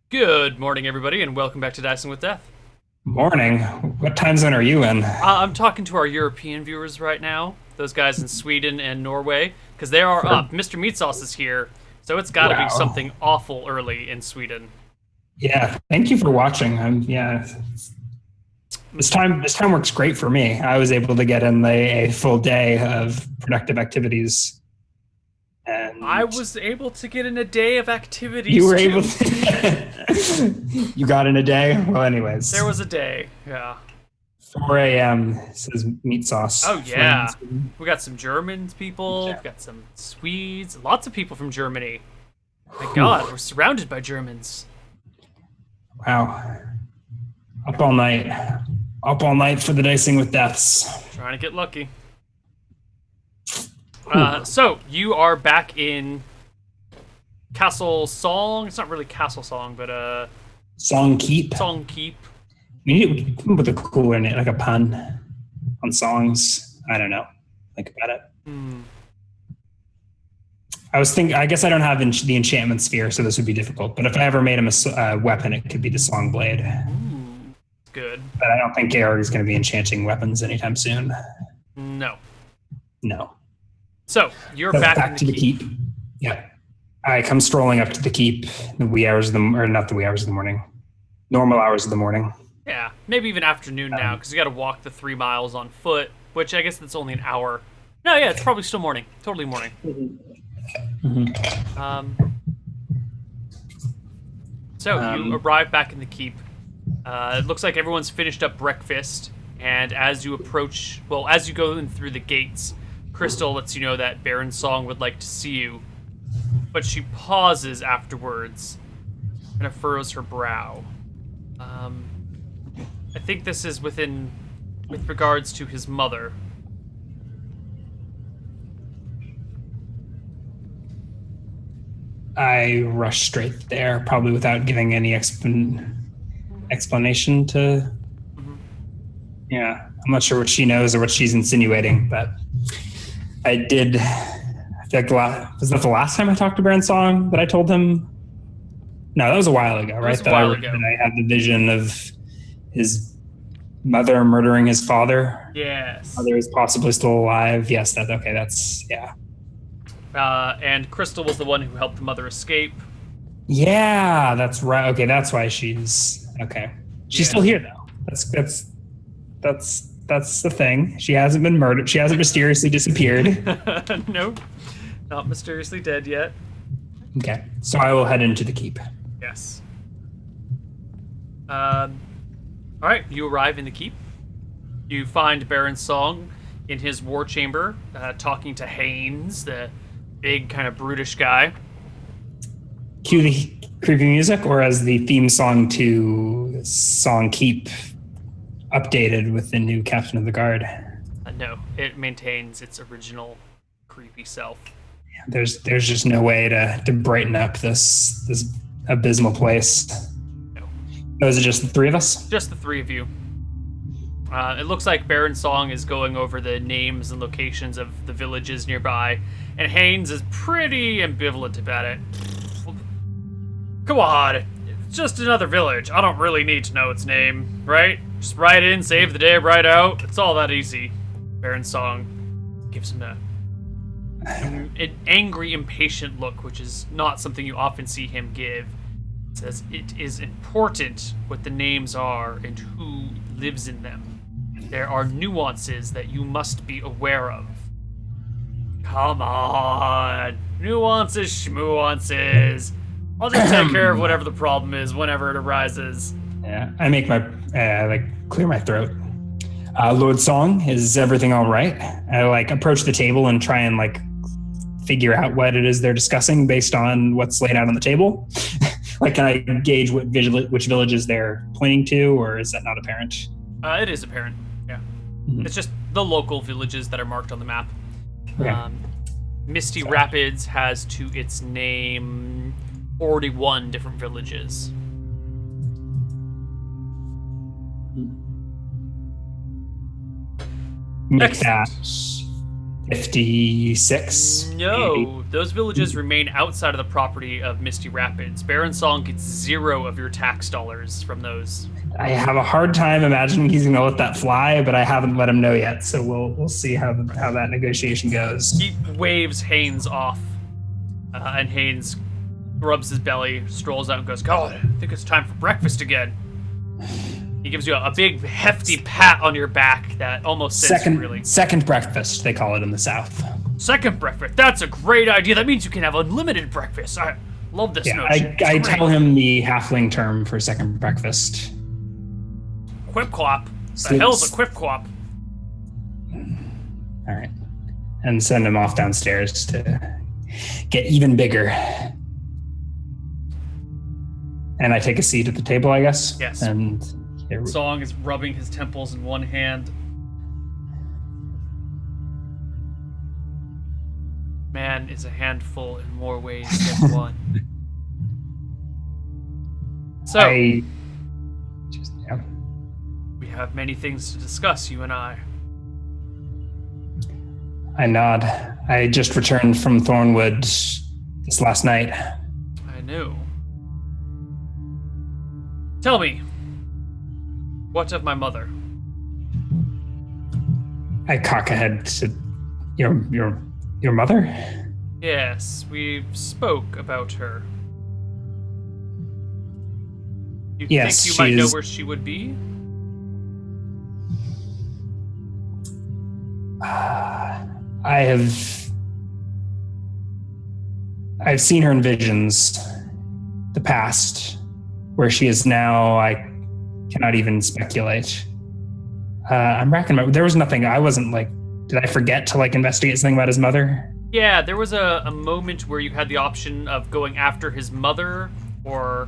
Good morning, everybody, and welcome back to Dicing with Death. Morning. What time zone are you in? I'm talking to our European viewers right now, those guys in Sweden and Norway, because they are up. Mr. Meat Sauce is here, so it's got to be Wow. something awful early in Sweden. Yeah, thank you for watching. This time works great for me. I was able to get in a full day of productive activities. And I was able to get in a day of activities. you were too. able to You got in a day? Well, anyways. There was a day, yeah. 4 a.m. says Meat Sauce. Oh, yeah. We got some German people, we got some Swedes, lots of people from Germany. My God, we're surrounded by Germans. Wow. Up all night. Up all night for the Dicing with Deaths. Trying to get lucky. So, you are back in Castle Song. It's not really Castle Song, but Song Keep. Song Keep. We need to come up with a cooler name, like a pun on songs. I don't know. Think about it. I guess I don't have the enchantment sphere, so this would be difficult. But if I ever made him a weapon, it could be the Song Blade. Ooh, good. But I don't think Georg is going to be enchanting weapons anytime soon. No. No. So, you're So back in to the keep. Yeah. I come strolling up to the keep, the wee hours of the, or not the wee hours of the morning, normal hours of the morning. Yeah, maybe even afternoon now, because you got to walk the 3 miles on foot, which I guess that's only an hour. No, yeah, it's probably still morning. Totally morning. So, you arrive back in the keep. It looks like everyone's finished up breakfast, and as you approach, well, as you go in through the gates, Crystal lets you know that Baron Song would like to see you, but she pauses afterwards and furrows her brow. I think this is with regards to his mother. I rush straight there, probably without giving any explanation to. Yeah, I'm not sure what she knows or what she's insinuating, but I did. I feel like was that the last time I talked to Baron Song that I told him? No, that was a while ago, right? That was a while ago. That I had the vision of his mother murdering his father. Yes. Mother is possibly still alive. Yes, that's yeah. And Crystal was the one who helped the mother escape. Yeah, that's right. Okay, that's why she's okay. She's still here though. That's the thing. She hasn't been murdered. She hasn't mysteriously disappeared. No, not mysteriously dead yet. Okay, so I will head into the keep. Yes. All right, you arrive in the keep. You find Baron Song in his war chamber, talking to Haynes, the big kind of brutish guy. Cue the creepy music, or as the theme song to Song Keep updated with the new Captain of the Guard. No, it maintains its original creepy self. There's just no way to brighten up this abysmal place. No. Oh, is it just the three of us? Just the three of you. It looks like Baron Song is going over the names and locations of the villages nearby, and Haynes is pretty ambivalent about it. Come on, it's just another village. I don't really need to know its name, right? Just ride in, save the day, ride out. It's all that easy. Baron Song gives him an angry, impatient look, which is not something you often see him give. It says, it is important what the names are and who lives in them. There are nuances that you must be aware of. Come on. Nuances, schmuances. I'll just take care of whatever the problem is whenever it arises. Yeah, I make my clear my throat. Lord Song, is everything all right? I approach the table and try and figure out what it is they're discussing based on what's laid out on the table. Can I gauge which villages they're pointing to, or is that not apparent? It is apparent. Yeah. It's just the local villages that are marked on the map. Okay. Misty Rapids has to its name 41 different villages. Make Excellent. that 56. No, those villages remain outside of the property of Misty Rapids. Baron Song gets 0 of your tax dollars from those. I have a hard time imagining he's going to let that fly, but I haven't let him know yet. So we'll see how that negotiation goes. He waves Haynes off, and Haynes rubs his belly, strolls out, and goes, "God, I think it's time for breakfast again." He gives you a big, hefty pat on your back that almost sends you really. Second breakfast, they call it in the South. Second breakfast. That's a great idea. That means you can have unlimited breakfast. I love this notion. I It's tell great. him the halfling term for second breakfast. Quip-quop. The hell's a quip-quop? All right. And send him off downstairs to get even bigger. And I take a seat at the table, I guess. Yes. And Song is rubbing his temples in one hand. Man is a handful in more ways than one. So, we have many things to discuss, you and I. I nod. I just returned from Thornwood this last night. I knew. Tell me, what of my mother? I cock a head to your mother? Yes, we spoke about her. You Yes, think you might know she's- where she would be? I've seen her in visions, the past, where she is now. I cannot even speculate. I'm racking my. There was nothing. I wasn't like. Did I forget to investigate something about his mother? Yeah, there was a moment where you had the option of going after his mother or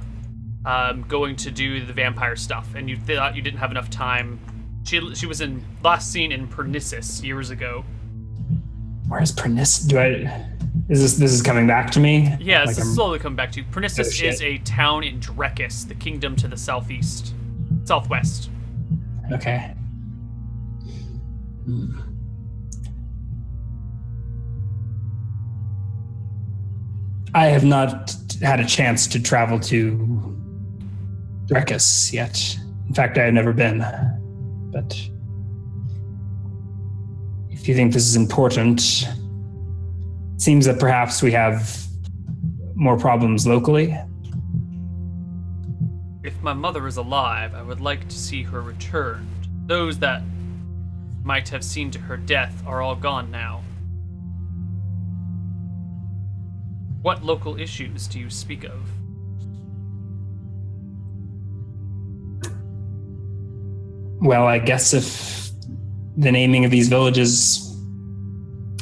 going to do the vampire stuff, and you thought you didn't have enough time. She was last seen in Pernissus years ago. Where's Perniss? This is coming back to me? Yeah, Like this is I'm- slowly coming back to you. Pernissus shit. is a town in Drekis, the kingdom to the southwest. Okay. I have not had a chance to travel to Drekis yet. In fact, I have never been. But if you think this is important, it seems that perhaps we have more problems locally. If my mother is alive, I would like to see her returned. Those that might have seen to her death are all gone now. What local issues do you speak of? Well, I guess if the naming of these villages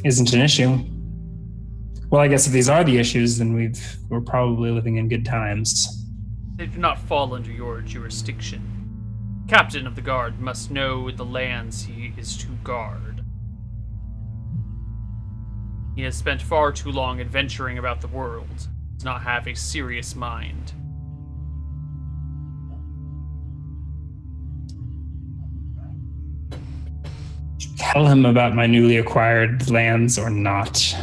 isn't an issue, well, I guess if these are the issues, then we're probably living in good times. They do not fall under your jurisdiction. Captain of the guard must know the lands he is to guard. He has spent far too long adventuring about the world, does not have a serious mind. Tell him about my newly acquired lands or not.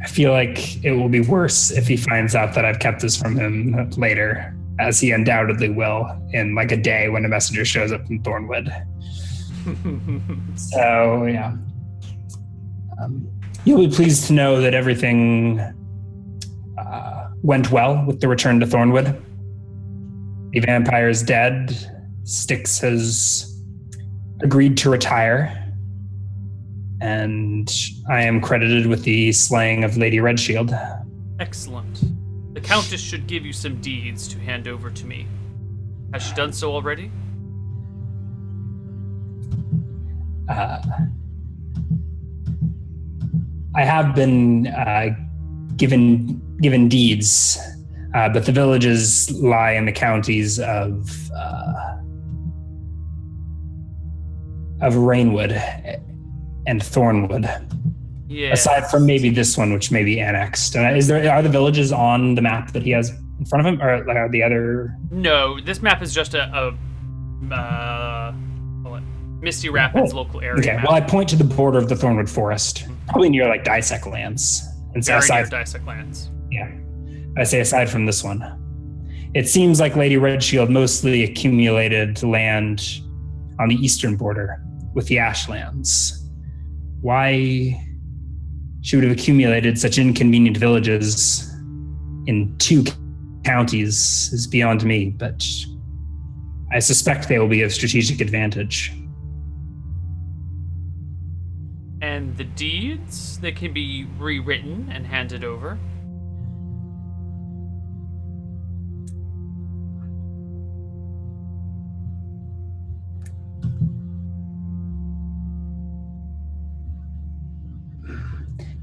I feel like it will be worse if he finds out that I've kept this from him later, as he undoubtedly will in a day when a messenger shows up from Thornwood. So, yeah. You'll be pleased to know that everything went well with the return to Thornwood. The vampire is dead. Styx has agreed to retire. And I am credited with the slaying of Lady Redshield. Excellent. The Countess should give you some deeds to hand over to me. Has she done so already? I have been given deeds. But the villages lie in the counties of Rainwood and Thornwood. Yeah. Aside from maybe this one, which may be annexed. Are the villages on the map that he has in front of him, or are the other? No, this map is just a Misty Rapids local area. Okay, map. well, I point to the border of the Thornwood Forest, probably near like Dissect Lands. And Very aside, near Dissect Lands. Yeah, I say aside from this one, it seems like Lady Redshield mostly accumulated land on the eastern border with the Ashlands. Why she would have accumulated such inconvenient villages in 2 counties is beyond me, but I suspect they will be of strategic advantage. And the deeds, they can be rewritten and handed over.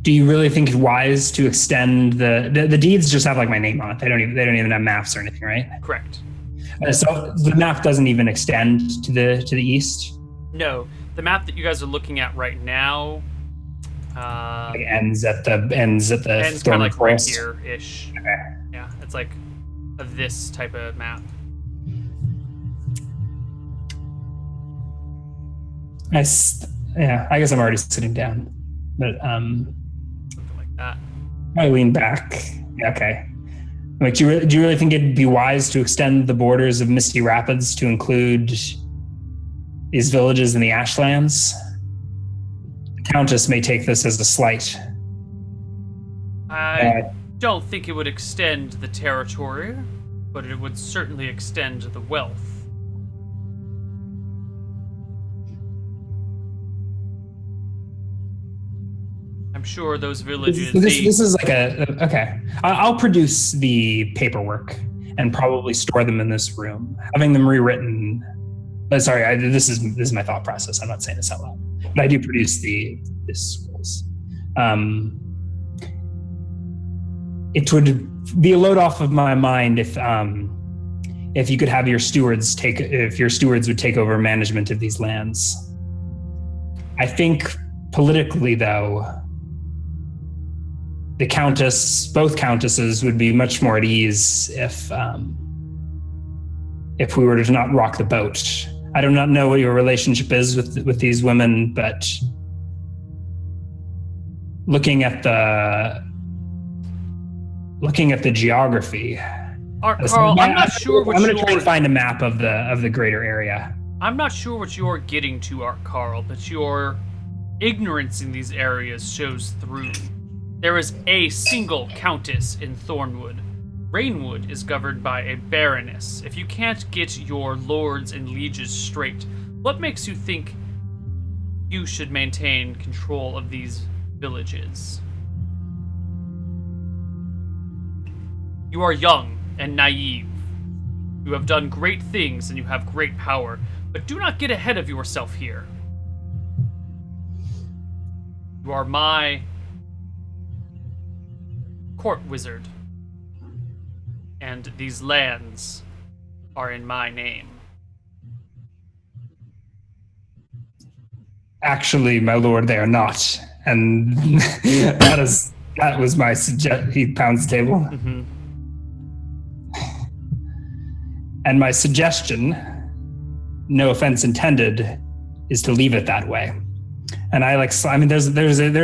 Do you really think it's wise to extend the deeds? Just have like my name on it. They don't even have maps or anything, right? Correct. So the map doesn't even extend to the east. No, the map that you guys are looking at right now It ends at the ends kind of like right Forest. here ish. Okay. Yeah, it's like this type of map. I guess I'm already sitting down, but Something like that. I lean back. Yeah, okay. Like, do you really think it'd be wise to extend the borders of Misty Rapids to include these villages in the Ashlands? The Countess may take this as a slight. I don't think it would extend the territory, but it would certainly extend the wealth. I'm sure those villages. This is like okay. I'll produce the paperwork and probably store them in this room, having them rewritten. Sorry, this is my thought process. I'm not saying this out loud, but I do produce the scrolls. It would be a load off of my mind if you could have your stewards would take over management of these lands. I think politically, though, both countesses would be much more at ease if we were to not rock the boat. I do not know what your relationship is with these women, but looking at the geography, Carl, I'm not sure what I'm going to try and find a map of the greater area. I'm not sure what you're getting to, Carl, but your ignorance in these areas shows through. There is a single countess in Thornwood. Rainwood is governed by a baroness. If you can't get your lords and lieges straight, what makes you think you should maintain control of these villages? You are young and naive. You have done great things and you have great power, but do not get ahead of yourself here. You are my court wizard, and these lands are in my name. Actually, my lord, they are not, and that was my suggestion. He pounds the table, and my suggestion, no offense intended, is to leave it that way. And there's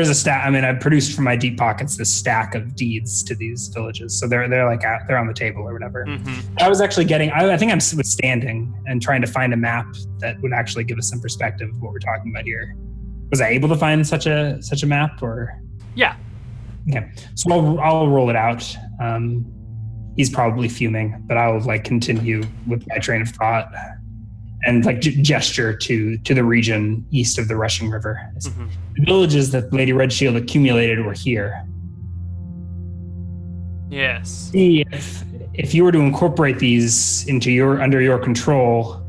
a stack. I mean, I produced from my deep pockets this stack of deeds to these villages. So they're on the table or whatever. Mm-hmm. I was actually I think I'm standing and trying to find a map that would actually give us some perspective of what we're talking about here. Was I able to find such a map or? Yeah. Okay. So I'll roll it out. He's probably fuming, but I'll continue with my train of thought. And gesture to the region east of the rushing river. Mm-hmm. The villages that Lady Redshield accumulated were here. Yes. See if you were to incorporate these under your control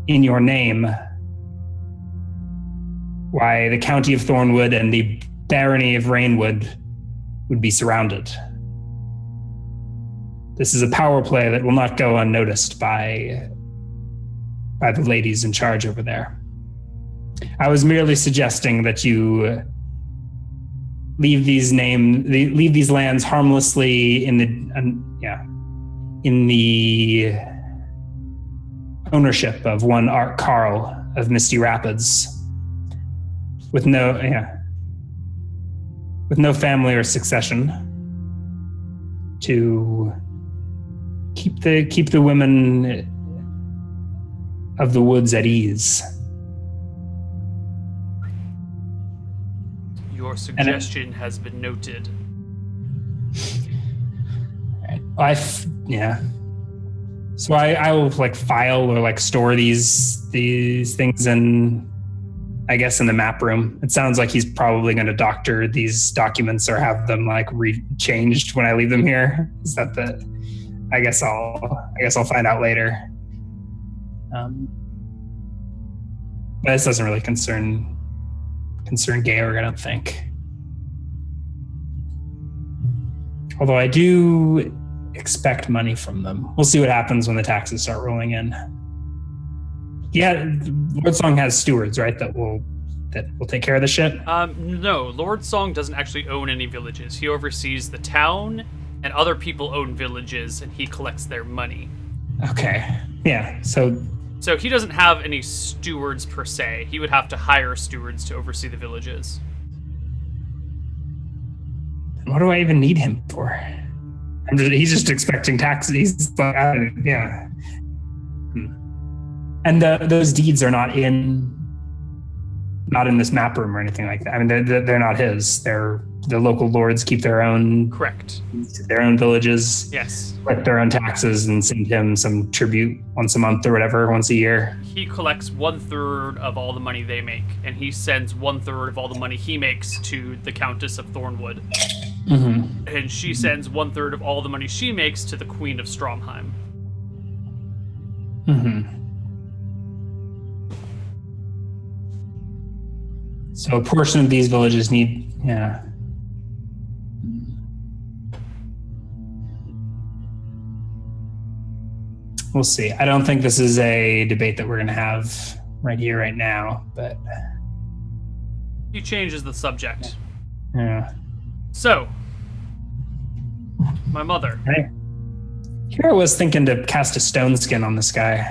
in your name, why the county of Thornwood and the barony of Rainwood would be surrounded. this is a power play that will not go unnoticed by the ladies in charge over there. I was merely suggesting that you leave these lands harmlessly in the ownership of one Art Carl of Misty Rapids, with no family or succession, to keep the women of the woods at ease. Your suggestion has been noted. So I will like file or like store these things in, I guess, in the map room. It sounds like he's probably going to doctor these documents or have them like changed when I leave them here. Is that the? I guess I'll find out later. But this doesn't really concern Georg, I don't think. Although I do expect money from them. We'll see what happens when the taxes start rolling in. Yeah, Lord Song has stewards, right? That will take care of the shit. No, Lord Song doesn't actually own any villages. He oversees the town, and other people own villages, and he collects their money. Okay. Yeah. So he doesn't have any stewards per se. He would have to hire stewards to oversee the villages. What do I even need him for? He's just expecting taxes. He's like, yeah. And those deeds are not in this map room or anything like that. I mean, they're not his. The local lords keep their own. Correct. Their own villages. Yes. Collect their own taxes and send him some tribute once a month or whatever, once a year. He collects 1/3 of all the money they make, and he sends 1/3 of all the money he makes to the Countess of Thornwood. Mm-hmm. And she sends 1/3 of all the money she makes to the Queen of Stromheim. Mm-hmm. So a portion of these villages need, yeah. We'll see. I don't think this is a debate that we're going to have right here, right now, but... He changes the subject. Yeah. So, my mother. Hey. Here I was thinking to cast a stone skin on this guy.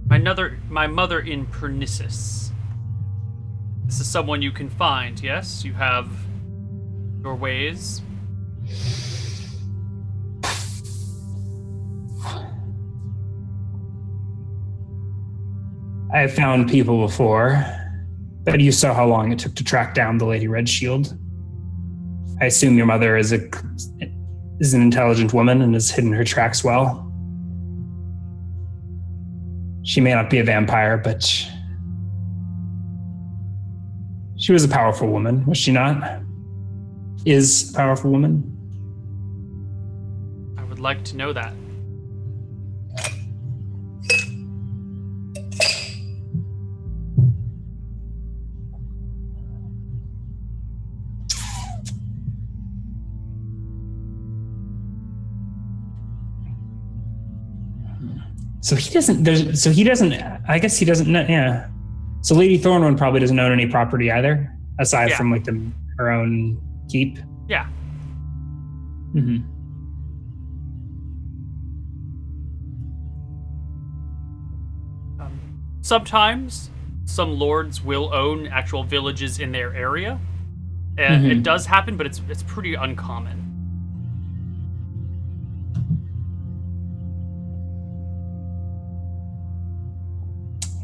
My mother in Pernissus. This is someone you can find, yes? You have your ways. I have found people before, but you saw how long it took to track down the Lady Red Shield. I assume your mother is an intelligent woman and has hidden her tracks well. She may not be a vampire, but she was a powerful woman, was she not? Is a powerful woman? I would like to know that. So he doesn't, I guess he doesn't know, yeah. So Lady Thornwood probably doesn't own any property either, aside from like her own keep. Yeah. Mm-hmm. Sometimes some lords will own actual villages in their area. And it does happen, but it's pretty uncommon.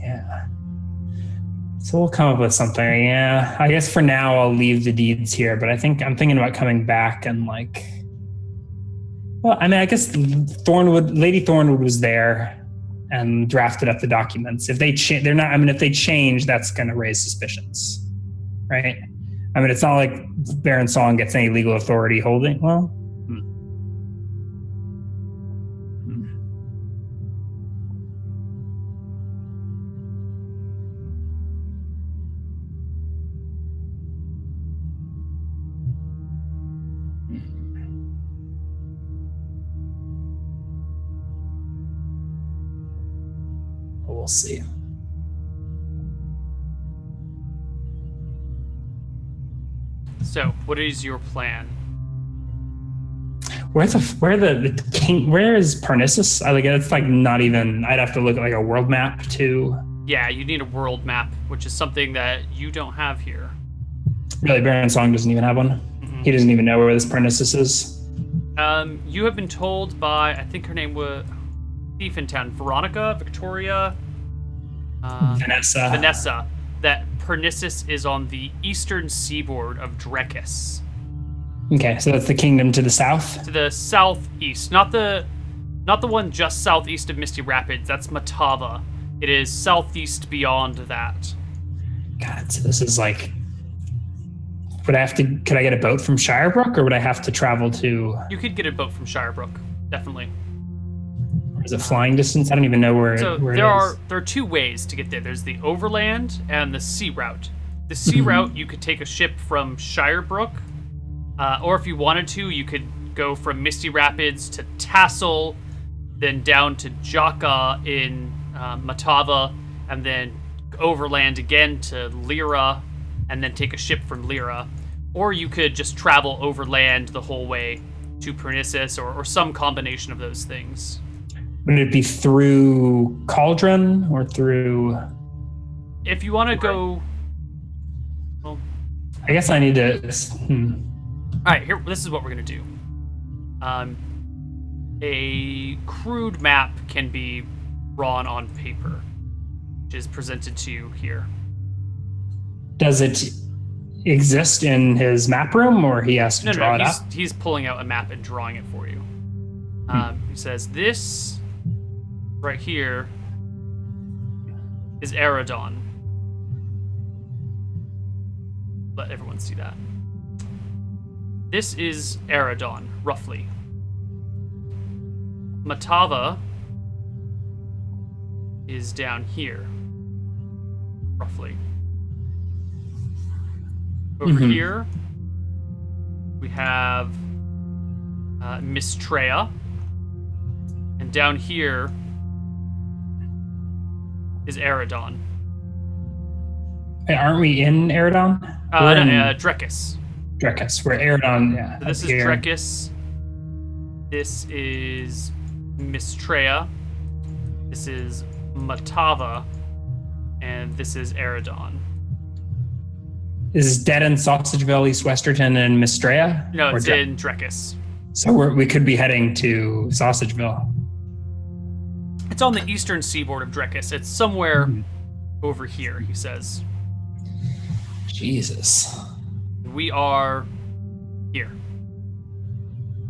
Yeah. So we'll come up with something. Yeah. I guess for now I'll leave the deeds here, but I'm thinking about coming back and like, well, I mean, I guess Lady Thornwood was there and drafted up the documents. If they if they change, that's going to raise suspicions, right? I mean, it's not like Baron Song gets any legal authority holding. Well, We'll see. So, what is your plan? Where the king? Where is Parnassus? It's like not even. I'd have to look at like a world map to. Yeah, you need a world map, which is something that you don't have here. Really, Baron Song doesn't even have one. Mm-hmm. He doesn't even know where this Parnassus is. You have been told by, I think her name was Thief in Town, Veronica, Victoria, Vanessa, that Parnassus is on the eastern seaboard of Drekis. Okay, so that's the kingdom to the south? To the southeast, not the one just southeast of Misty Rapids. That's Matava. It is southeast beyond that. God, so this is like... could I get a boat from Shirebrook, or would I have to travel to... You could get a boat from Shirebrook, definitely. Is it flying distance? I don't even know where it is. There are two ways to get there. There's the overland and the sea route. The sea route, you could take a ship from Shirebrook, or if you wanted to, you could go from Misty Rapids to Tassel, then down to Jaka in Matava, and then overland again to Lyra, and then take a ship from Lyra. Or you could just travel overland the whole way to Parnassus, or some combination of those things. Would it be through Cauldron or through... If you want to go... Well, I guess I need to... Alright, here. This is what we're going to do. A crude map can be drawn on paper, which is presented to you here. Does it exist in his map room, or he has to draw it up? He's pulling out a map and drawing it for you. He says, this right here is Eredon. Let everyone see that. This is Eredon, roughly. Matava is down here, roughly. Over here, we have Mistrea, and down here is Eredon. Hey, aren't we in Eredon? Drekis. Drekis, we're Eredon, yeah. So this is here. Drekis. This is Mistrea. This is Matava. And this is Eredon. Is Dead End, Sausageville, East Westerton, and Mistrea? No, it's in Drekis. So we could be heading to Sausageville. It's on the eastern seaboard of Drekis. It's somewhere over here, he says. Jesus. We are here.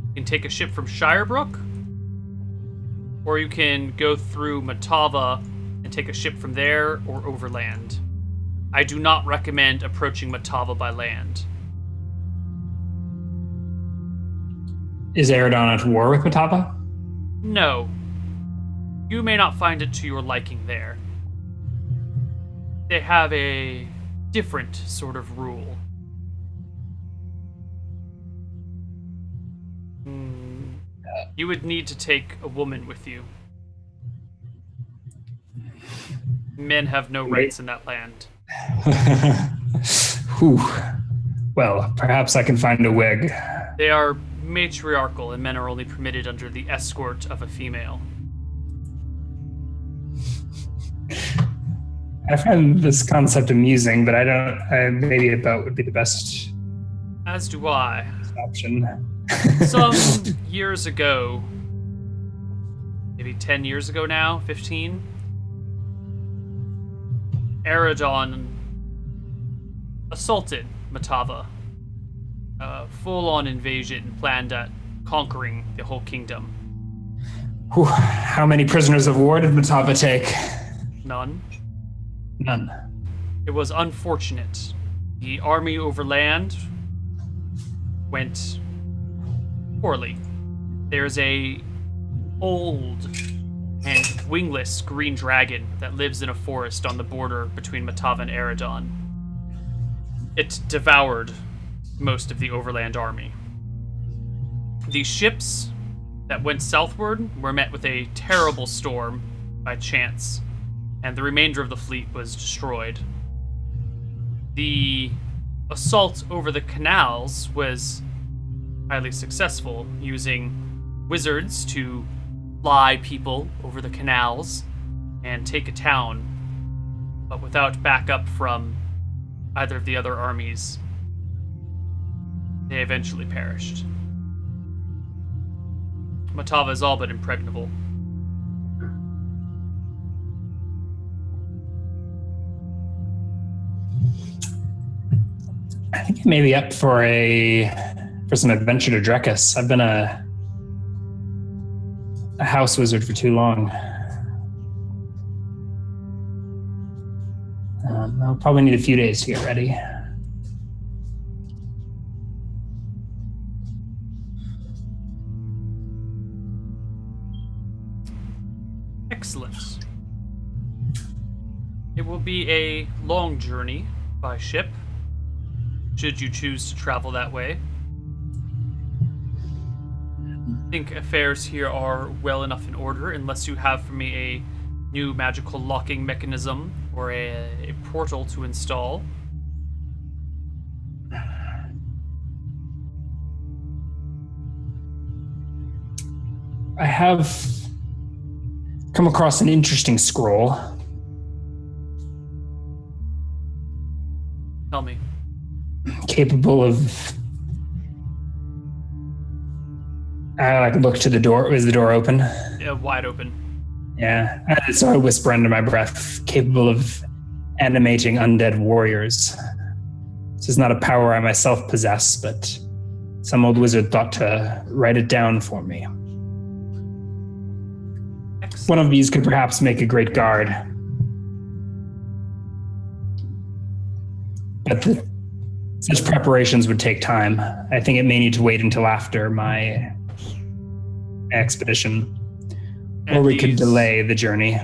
You can take a ship from Shirebrook, or you can go through Matava and take a ship from there, or overland. I do not recommend approaching Matava by land. Is Eredon at war with Matava? No. You may not find it to your liking there. They have a different sort of rule. You would need to take a woman with you. Men have no rights in that land. Whew. Well, perhaps I can find a wig. They are matriarchal, and men are only permitted under the escort of a female. I find this concept amusing, but I don't. Maybe a boat would be the best. As do I. Option. Some years ago, maybe 10 years ago now, 15, Eredon assaulted Matava. Full-on invasion planned at conquering the whole kingdom. Whew. How many prisoners of war did Matava take? None. None. It was unfortunate. The army overland went poorly. There's a old and wingless green dragon that lives in a forest on the border between Matava and Eredon. It devoured most of the overland army. The ships that went southward were met with a terrible storm by chance, and the remainder of the fleet was destroyed. The assault over the canals was highly successful, using wizards to fly people over the canals and take a town, but without backup from either of the other armies, they eventually perished. Matava is all but impregnable. I think I may be up for some adventure to Drekus. I've been a house wizard for too long. I'll probably need a few days to get ready. Excellent. It will be a long journey by ship, should you choose to travel that way. I think affairs here are well enough in order, unless you have for me a new magical locking mechanism or a portal to install. I have come across an interesting scroll. Tell me. Capable of... I look to the door. Is the door open? Yeah, wide open. Yeah. So I whisper under my breath, capable of animating undead warriors. This is not a power I myself possess, but some old wizard thought to write it down for me. Excellent. One of these could perhaps make a great guard. But such preparations would take time. I think it may need to wait until after my expedition. Or we could delay the journey.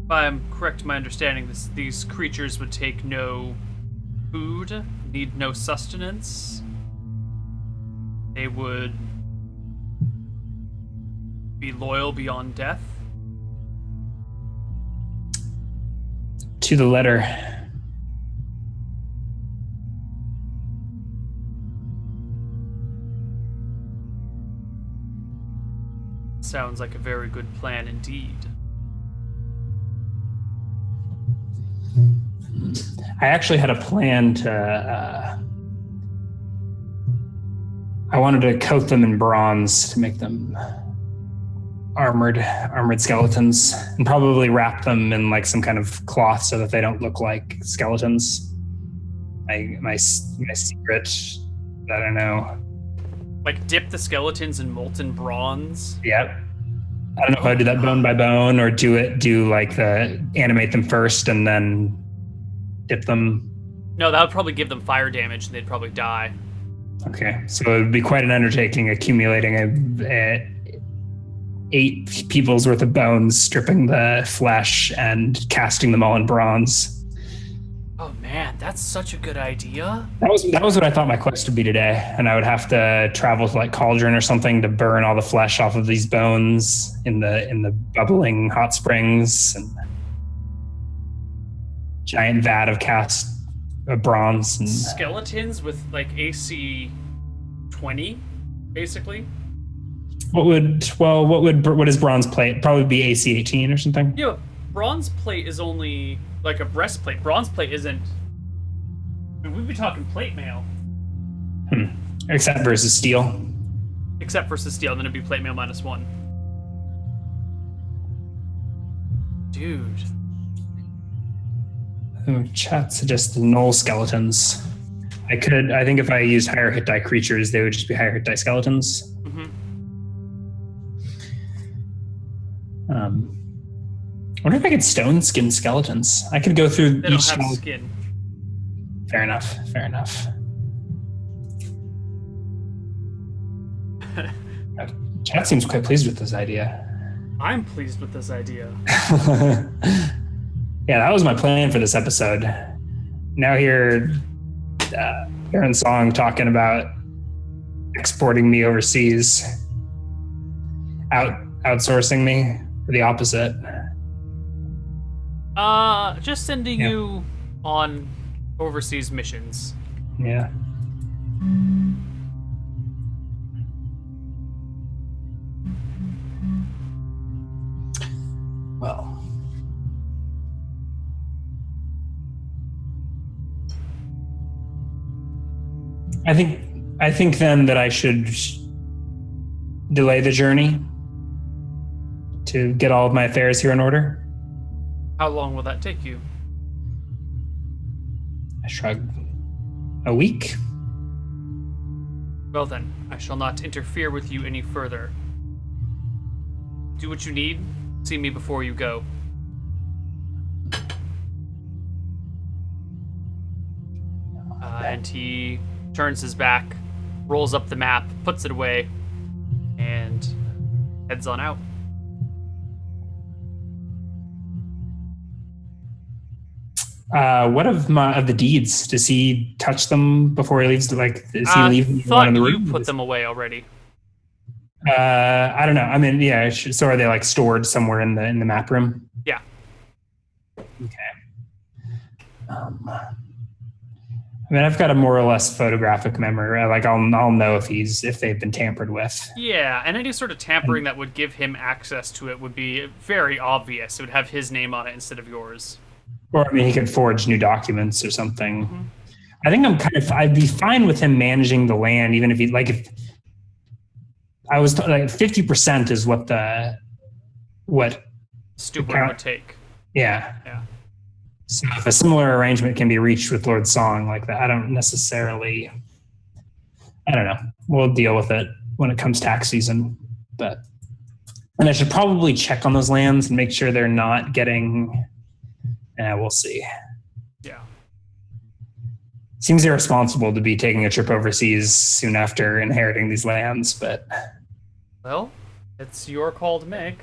If I'm correct in my understanding, these creatures would take no food, need no sustenance. They would be loyal beyond death. To the letter. Sounds like a very good plan indeed. I actually had a plan to... I wanted to coat them in bronze to make them armored skeletons, and probably wrap them in like some kind of cloth so that they don't look like skeletons. My secret, I don't know. Like dip the skeletons in molten bronze? Yep. I don't know if I do that bone by bone or animate them first and then dip them. No, that would probably give them fire damage and they'd probably die. Okay, so it would be quite an undertaking accumulating 8 people's worth of bones, stripping the flesh and casting them all in bronze. Oh man, that's such a good idea. That was what I thought my quest would be today, and I would have to travel to like Cauldron or something to burn all the flesh off of these bones in the bubbling hot springs, and giant vat of bronze and skeletons with like AC 20, basically. What is bronze plate? Probably be AC 18 or something. Yeah, bronze plate is only like a breastplate. Bronze plate isn't. I mean, we'd be talking plate mail. Except versus steel. Except versus steel, then it'd be plate mail -1. Dude. Oh, chat suggests the null skeletons. I think if I used higher hit die creatures, they would just be higher hit die skeletons. I wonder if I could stone skin skeletons. I could go through They each don't have skin. Fair enough. Chat seems quite pleased with this idea. I'm pleased with this idea. Yeah, that was my plan for this episode. Now hear Aaron Song talking about exporting me overseas, out outsourcing me, or the opposite? Just sending you on overseas missions. Yeah. Well, I think then that I should delay the journey to get all of my affairs here in order. How long will that take you? I shrug. A week? Well then, I shall not interfere with you any further. Do what you need. See me before you go. And he turns his back, rolls up the map, puts it away, and heads on out. What of the deeds? Does he touch them before he leaves? Like, does he leave one thought in the you room? put them away already. I don't know. I mean, yeah. So are they like stored somewhere in the map room? Yeah. Okay. I mean, I've got a more or less photographic memory. Like, I'll know if they've been tampered with. Yeah, and any sort of tampering that would give him access to it would be very obvious. It would have his name on it instead of yours. Or I mean, he could forge new documents or something. Mm-hmm. I think I'd be fine with him managing the land, even if if I was like 50% is what Stupid would take. Yeah. Yeah. So if a similar arrangement can be reached with Lord Song like that, I don't know. We'll deal with it when it comes tax season. And I should probably check on those lands and make sure they're not getting, we'll see. Yeah. Seems irresponsible to be taking a trip overseas soon after inheriting these lands, but... Well, it's your call to make.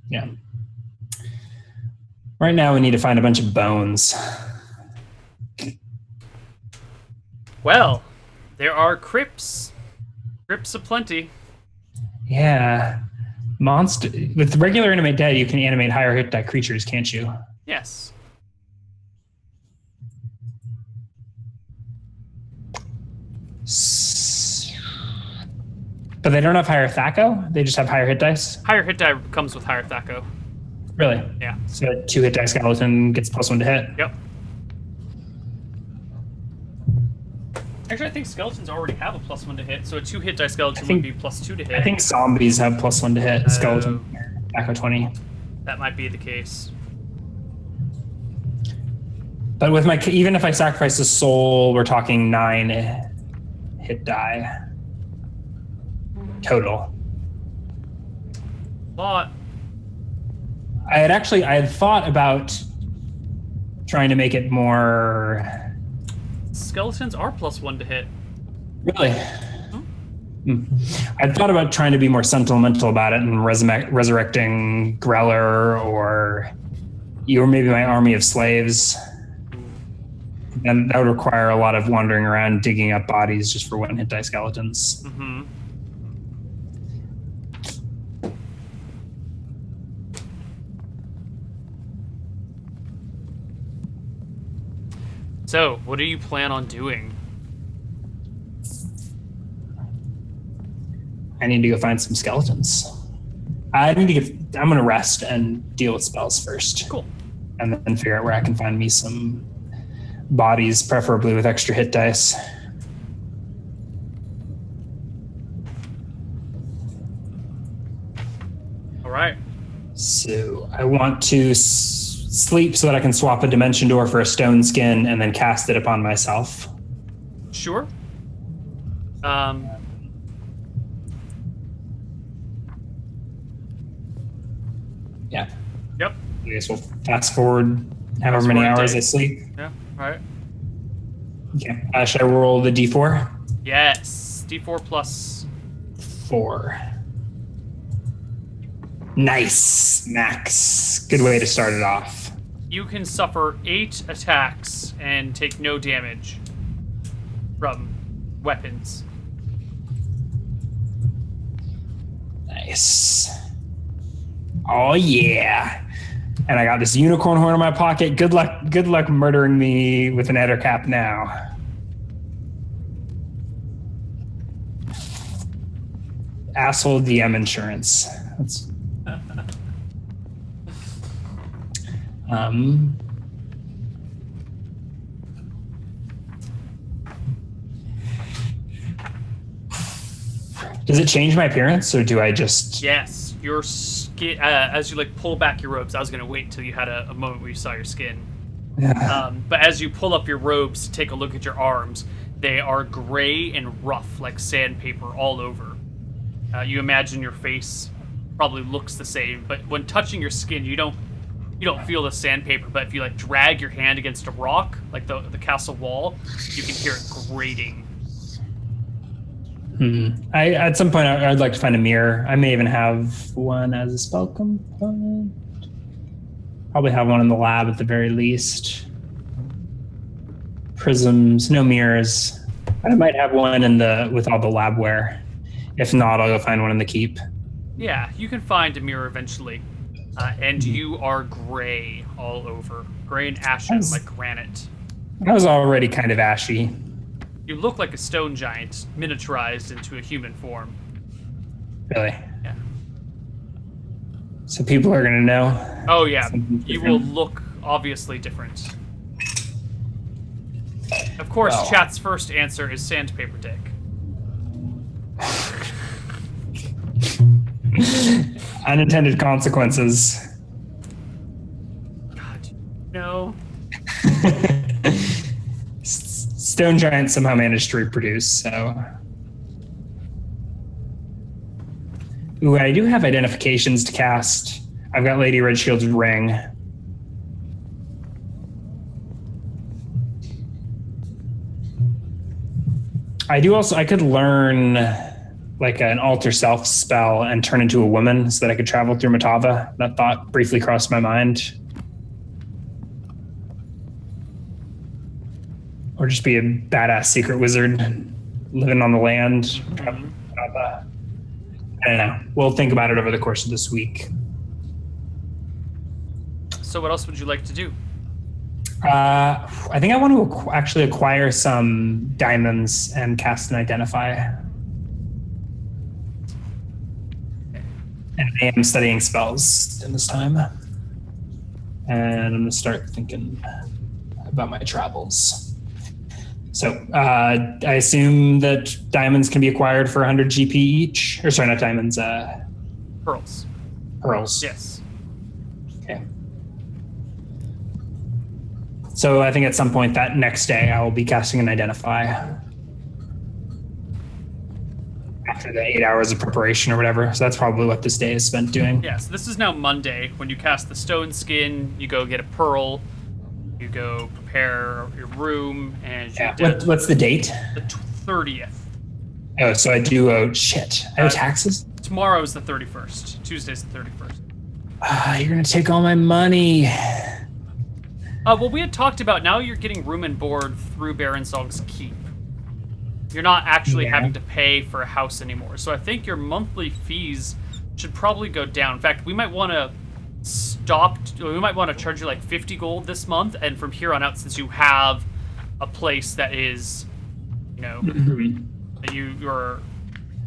Yeah. Right now, we need to find a bunch of bones. Well, there are crypts. Crypts aplenty. Yeah. With regular animate dead, you can animate higher hit die creatures, can't you? Yes. But they don't have higher Thaco? They just have higher hit dice? Higher hit die comes with higher Thaco. Really? Yeah. So 2 hit die skeleton gets +1 to hit? Yep. Actually, I think skeletons already have a +1 to hit, so a 2 hit die skeleton would be +2 to hit. I think zombies have +1 to hit. Skeleton, Thaco 20. That might be the case. But with even if I sacrifice a soul, we're talking 9 hit die total. But I had thought about trying to make it more. Skeletons are +1 to hit. Really? I'd thought about trying to be more sentimental about it and resurrecting Greller or maybe my army of slaves. And that would require a lot of wandering around digging up bodies just for 1 hit die skeletons. Mm-hmm. So, what do you plan on doing? I need to go find some skeletons. I'm going to rest and deal with spells first. Cool. And then figure out where I can find me some bodies, preferably with extra hit dice. All right. So I want to sleep so that I can swap a dimension door for a stone skin and then cast it upon myself. Sure. Yeah. Yep. I guess we'll fast forward however many hours I sleep. Yeah. All right. Okay. Should I roll the d4? Yes. D4 plus 4. Nice, Max. Good way to start it off. You can suffer 8 attacks and take no damage from weapons. Nice. Oh yeah. And I got this unicorn horn in my pocket. Good luck murdering me with an Ettercap now. Asshole DM insurance. That's Does it change my appearance, or do I just? Yes, your skin. As you like pull back your robes, I was gonna wait till you had a moment where you saw your skin. But as you pull up your robes to take a look at your arms, they are gray and rough, like sandpaper all over. You imagine your face probably looks the same, but when touching your skin, you don't feel the sandpaper. But if you like drag your hand against a rock, like the castle wall, you can hear it grating. At some point, I'd like to find a mirror. I may even have one as a spell component. Probably have one in the lab at the very least. Prisms, no mirrors. I might have one with all the labware. If not, I'll go find one in the keep. Yeah, you can find a mirror eventually. And you are gray all over. Gray and ashen like granite. I was already kind of ashy. You look like a stone giant, miniaturized into a human form. Really? Yeah. So people are going to know? Oh, yeah. You will look obviously different. Of course, chat's first answer is sandpaper dick. Unintended consequences. God, no. Stone giant somehow managed to reproduce, so. Ooh, I do have identifications to cast. I've got Lady Redshield's ring. I could learn like an alter self spell and turn into a woman so that I could travel through Matava. That thought briefly crossed my mind. Or just be a badass secret wizard living on the land. I don't know. We'll think about it over the course of this week. So what else would you like to do? I think I want to actually acquire some diamonds and cast an identify. And I am studying spells in this time. And I'm going to start thinking about my travels. So I assume that diamonds can be acquired for 100 GP each. Or sorry, not diamonds. Pearls. Pearls. Yes. Okay. So I think at some point that next day I will be casting an identify. After the 8 hours of preparation or whatever. So that's probably what this day is spent doing. Yeah, so this is now Monday. When you cast the stone skin, you go get a pearl. You go prepare your room, and what's the date? The 30th. Oh, so I do owe shit. I owe taxes? Tomorrow's the 31st. Tuesday's the 31st. You're gonna take all my money. Well, we had talked about now you're getting room and board through Baron Song's keep. You're not actually having to pay for a house anymore. So I think your monthly fees should probably go down. In fact, we might want to we might want to charge you like 50 gold this month, and from here on out, since you have a place that is, that you're.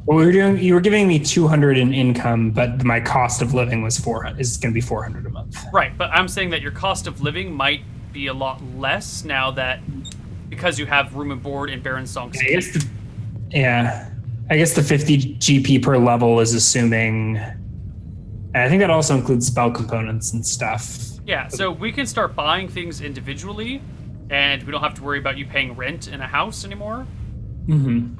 Well, you were giving me 200 in income, but my cost of living was 400. Is going to be 400 a month. Right, but I'm saying that your cost of living might be a lot less now that because you have room and board in Baron Song's keep. I guess the 50 GP per level is assuming. And I think that also includes spell components and stuff. Yeah, so we can start buying things individually, and we don't have to worry about you paying rent in a house anymore. Mm-hmm.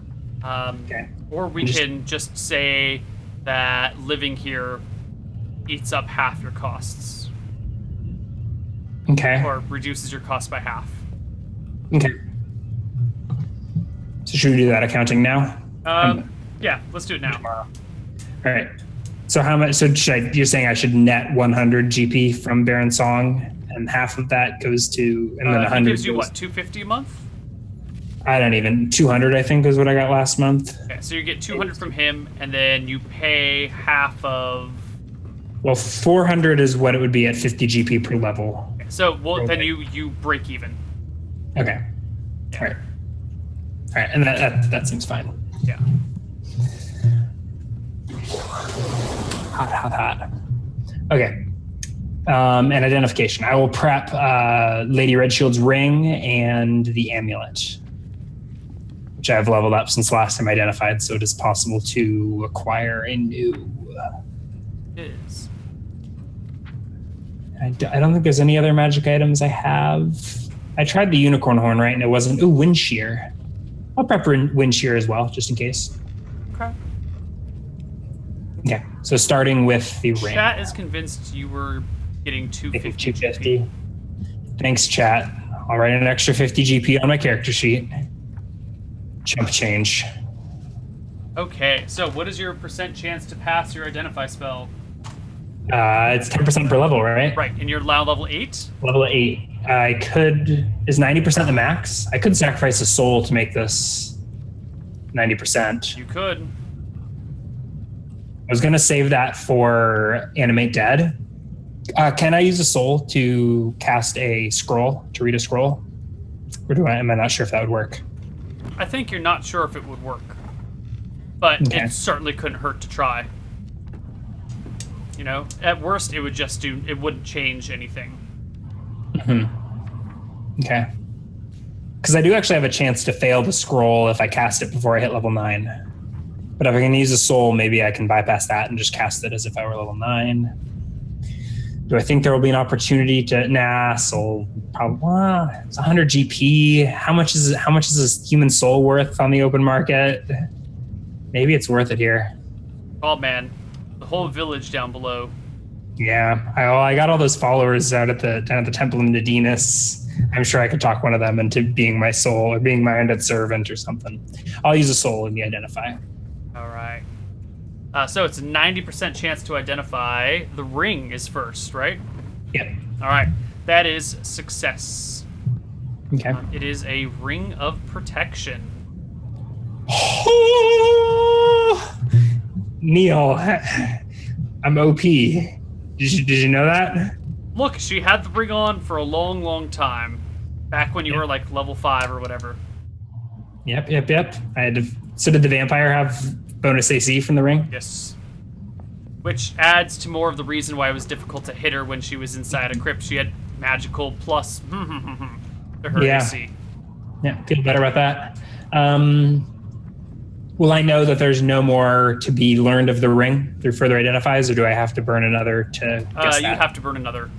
Okay. Or we can just say that living here eats up half your costs. Okay. Or reduces your cost by half. Okay. So should we do that accounting now? Yeah, let's do it now. Tomorrow. All right. So how much? So you're saying I should net 100 GP from Baron Song, and half of that goes to, and then 100 gives you what, 250 a month? I don't even 200. I think is what I got last month. Okay, so you get 200 from him, and then you pay half of Well, 400 is what it would be at 50 GP per level. So, well, then you break even. Okay. Yeah. All right. All right, and that seems fine. Yeah. Hot. Okay. And identification. I will prep Lady Redshield's ring and the amulet, which I have leveled up since last time identified, so it is possible to acquire a new. It is. I don't think there's any other magic items I have. I tried the unicorn horn, right, and it wasn't. Ooh, wind shear. I'll prep wind shear as well, just in case. Okay. Okay, so starting with the ring. Chat is convinced you were getting 250. 250. Thanks, chat. I'll write an extra 50 GP on my character sheet. Chump change. Okay, so what is your percent chance to pass your identify spell? It's 10% per level, right? Right, and you're now level 8? Level 8. I could... Is 90% the max? I could sacrifice a soul to make this 90%. You could. I was going to save that for Animate Dead. Can I use a soul to cast a scroll, to read a scroll? Or am I not sure if that would work? I think you're not sure if it would work. But Okay. it certainly couldn't hurt to try. You know, at worst, it would just do... It wouldn't change anything. Okay. Because I do actually have a chance to fail the scroll if I cast it before I hit level 9. But if I can use a soul, maybe I can bypass that and just cast it as if I were level 9. Do I think there will be an opportunity to... Nah, soul... Probably, it's 100 GP. How much is this human soul worth on the open market? Maybe it's worth it here. Oh, man. The whole village down below. Yeah, I got all those followers down at the Temple of Nadinus. I'm sure I could talk one of them into being my soul or being my undead servant or something. I'll use a soul in the identify. All right. So it's a 90% chance to identify. The ring is first, right? Yep. All right. That is success. Okay. It is a ring of protection. Neil, I'm OP. Did you know that? Look, she had the ring on for a long, long time. Back when you were like level 5 or whatever. Yep. I had to. So did the vampire have bonus AC from the ring? Yes. Which adds to more of the reason why it was difficult to hit her when she was inside a crypt. She had magical plus to her AC. Yeah, feel better about that. Will I know that there's no more to be learned of the ring through further identifies, or do I have to burn another to guess You that? have to burn another.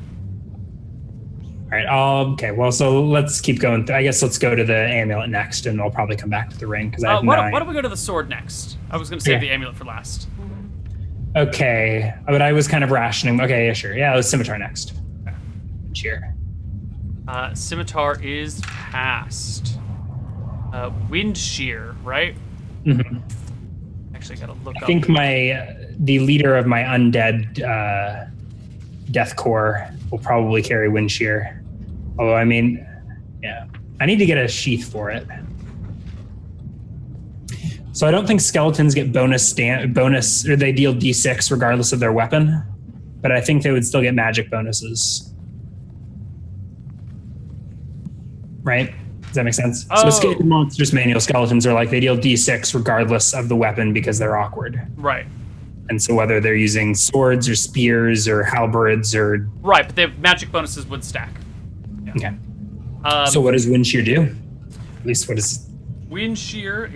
All right. Okay. Well, so let's keep going. I guess let's go to the amulet next, and I'll probably come back to the ring because I have 9. Why don't we go to the sword next? I was going to save the amulet for last. Okay, but I was kind of rationing. Okay, yeah, sure. Yeah, let's scimitar next. Cheer. Scimitar is passed. Wind shear, right? Mm-hmm. Actually, gotta look up. I think the leader of my undead death core will probably carry wind shear. Although, I mean, yeah, I need to get a sheath for it. So I don't think skeletons get bonus, or they deal D6 regardless of their weapon, but I think they would still get magic bonuses. Right? Does that make sense? Oh. So Monsters Manual skeletons are like, they deal D6 regardless of the weapon because they're awkward. Right. And so whether they're using swords or spears or halberds or... Right, but the magic bonuses would stack. Yeah. Okay. So what does wind shear do? At least what is... Wind shear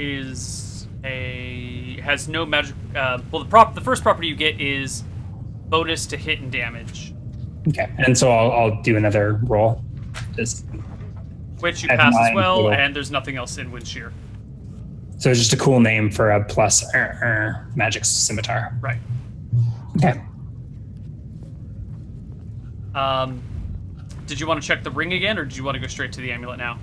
has no magic... the first property you get is bonus to hit and damage. Okay, and so I'll do another roll. Which you At pass as 9 well, total. and there's nothing else in wind shear. So it's just a cool name for a plus magic scimitar. Right. Okay. Did you want to check the ring again, or did you want to go straight to the amulet now?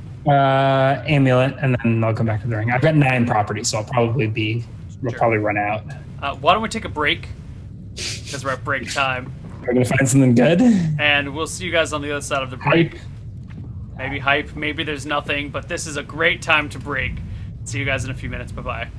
Amulet, and then I'll come back to the ring. I've got 9 properties, so we'll probably run out. Why don't we take a break? Because we're at break time. We're gonna find something good. And we'll see you guys on the other side of the break. Maybe hype, maybe there's nothing, but this is a great time to break. See you guys in a few minutes. Bye-bye.